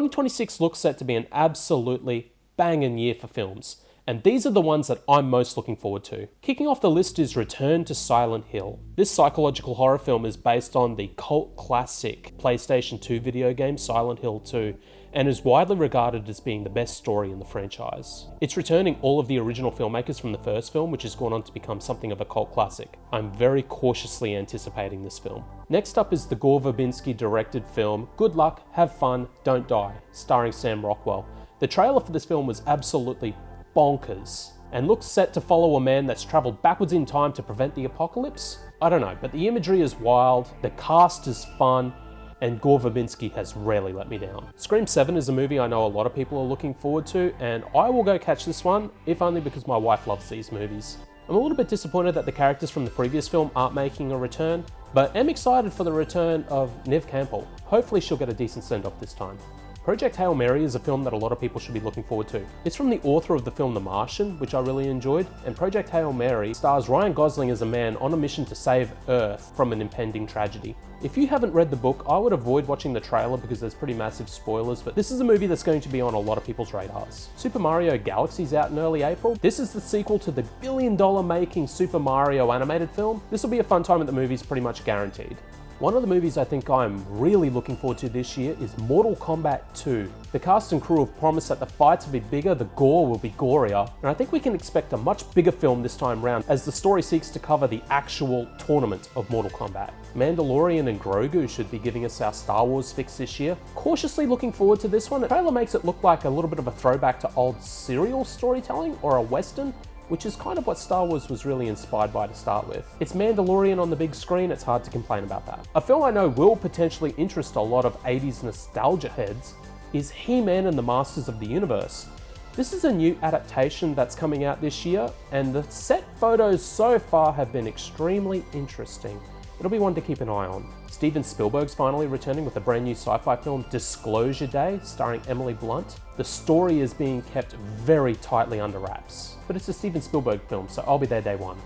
2026 looks set to be an absolutely banging year for films, and these are the ones that I'm most looking forward to. Kicking off the list is Return to Silent Hill. This psychological horror film is based on the cult classic PlayStation 2 video game Silent Hill 2, and is widely regarded as being the best story in the franchise. It's returning all of the original filmmakers from the first film, which has gone on to become something of a cult classic. I'm very cautiously anticipating this film. Next up is the Gore Verbinski directed film Good Luck, Have Fun, Don't Die, starring Sam Rockwell. The trailer for this film was absolutely bonkers, and looks set to follow a man that's travelled backwards in time to prevent the apocalypse. I don't know, but the imagery is wild, the cast is fun, and Gore Verbinski has rarely let me down. Scream 7 is a movie I know a lot of people are looking forward to, and I will go catch this one, if only because my wife loves these movies. I'm a little bit disappointed that the characters from the previous film aren't making a return, but am excited for the return of Neve Campbell. Hopefully she'll get a decent send-off this time. Project Hail Mary is a film that a lot of people should be looking forward to. It's from the author of the film The Martian, which I really enjoyed, and Project Hail Mary stars Ryan Gosling as a man on a mission to save Earth from an impending tragedy. If you haven't read the book, I would avoid watching the trailer because there's pretty massive spoilers, but this is a movie that's going to be on a lot of people's radars. Super Mario Galaxy's out in early April. This is the sequel to the billion-dollar making Super Mario animated film. This will be a fun time at the movies, pretty much guaranteed. One of the movies I think I'm really looking forward to this year is Mortal Kombat 2. The cast and crew have promised that the fights will be bigger, the gore will be gorier, and I think we can expect a much bigger film this time round as the story seeks to cover the actual tournament of Mortal Kombat. Mandalorian and Grogu should be giving us our Star Wars fix this year. Cautiously looking forward to this one. The trailer makes it look like a little bit of a throwback to old serial storytelling or a western, which is kind of what Star Wars was really inspired by to start with. It's Mandalorian on the big screen, it's hard to complain about that. A film I know will potentially interest a lot of 80s nostalgia heads is He-Man and the Masters of the Universe. This is a new adaptation that's coming out this year, and the set photos so far have been extremely interesting. It'll be one to keep an eye on. Steven Spielberg's finally returning with a brand new sci-fi film, Disclosure Day, starring Emily Blunt. The story is being kept very tightly under wraps, but it's a Steven Spielberg film, so I'll be there day one.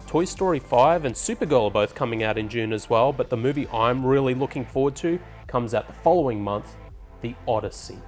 Toy Story 5 and Supergirl are both coming out in June as well, but the movie I'm really looking forward to comes out the following month, The Odyssey.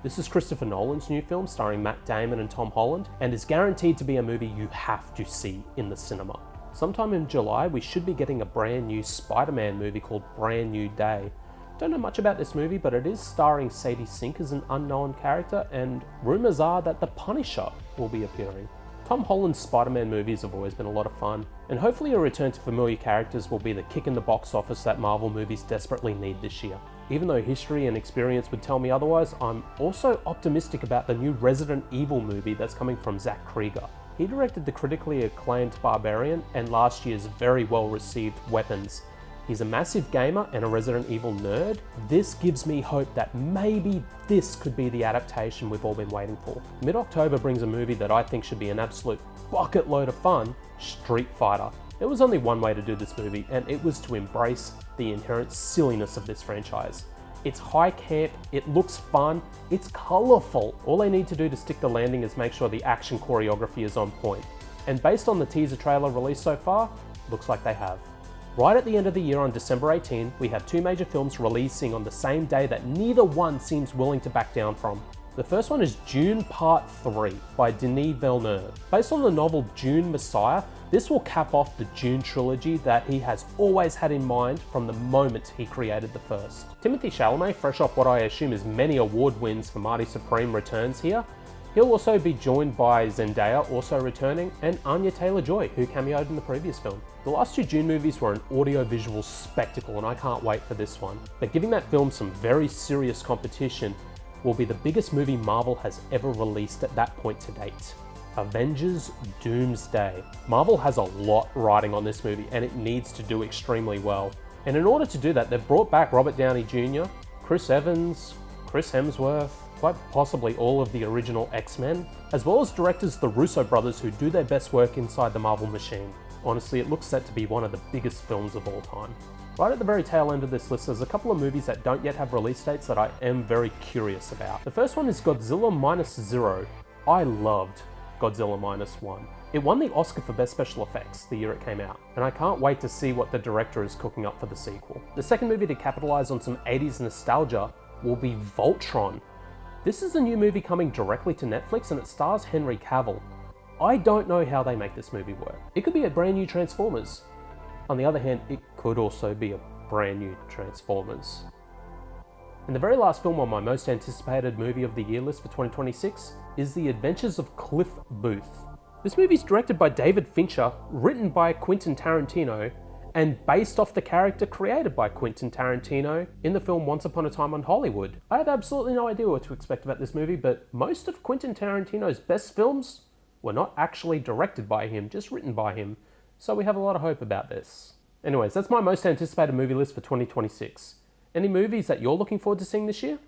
This is Christopher Nolan's new film starring Matt Damon and Tom Holland, and is guaranteed to be a movie you have to see in the cinema. Sometime in July, we should be getting a brand new Spider-Man movie called Brand New Day. Don't know much about this movie, but it is starring Sadie Sink as an unknown character, and rumours are that the Punisher will be appearing. Tom Holland's Spider-Man movies have always been a lot of fun, and hopefully a return to familiar characters will be the kick in the box office that Marvel movies desperately need this year. Even though history and experience would tell me otherwise, I'm also optimistic about the new Resident Evil movie that's coming from Zach Krieger. He directed the critically acclaimed Barbarian and last year's very well received Weapons. He's a massive gamer and a Resident Evil nerd. This gives me hope that maybe this could be the adaptation we've all been waiting for. Mid-October brings a movie that I think should be an absolute bucket load of fun, Street Fighter. There was only one way to do this movie, and it was to embrace the inherent silliness of this franchise. It's high camp, it looks fun, it's colourful. All they need to do to stick the landing is make sure the action choreography is on point. And based on the teaser trailer released so far, looks like they have. Right at the end of the year on December 18, we have two major films releasing on the same day that neither one seems willing to back down from. The first one is Dune Part 3 by Denis Villeneuve. Based on the novel Dune Messiah, this will cap off the Dune trilogy that he has always had in mind from the moment he created the first. Timothée Chalamet, fresh off what I assume is many award wins for Marty Supreme, returns here. He'll also be joined by Zendaya, also returning, and Anya Taylor-Joy, who cameoed in the previous film. The last two Dune movies were an audio-visual spectacle, and I can't wait for this one. But giving that film some very serious competition will be the biggest movie Marvel has ever released at that point to date. Avengers Doomsday. Marvel has a lot riding on this movie, and it needs to do extremely well. And in order to do that, they've brought back Robert Downey Jr., Chris Evans, Chris Hemsworth, quite possibly all of the original X-Men, as well as directors the Russo brothers who do their best work inside the Marvel machine. Honestly, it looks set to be one of the biggest films of all time. Right at the very tail end of this list, there's a couple of movies that don't yet have release dates that I am very curious about. The first one is Godzilla Minus Zero. I loved Godzilla Minus One. It won the Oscar for Best Special Effects the year it came out, and I can't wait to see what the director is cooking up for the sequel. The second movie to capitalize on some 80s nostalgia will be Voltron. This is a new movie coming directly to Netflix and it stars Henry Cavill. I don't know how they make this movie work. It could be a brand new Transformers. On the other hand, it could also be a brand new Transformers. And the very last film on my most anticipated movie of the year list for 2026 is The Adventures of Cliff Booth. This movie is directed by David Fincher, written by Quentin Tarantino, and based off the character created by Quentin Tarantino in the film Once Upon a Time in Hollywood. I had absolutely no idea what to expect about this movie, but most of Quentin Tarantino's best films were not actually directed by him, just written by him, so we have a lot of hope about this. Anyways, that's my most anticipated movie list for 2026. Any movies that you're looking forward to seeing this year?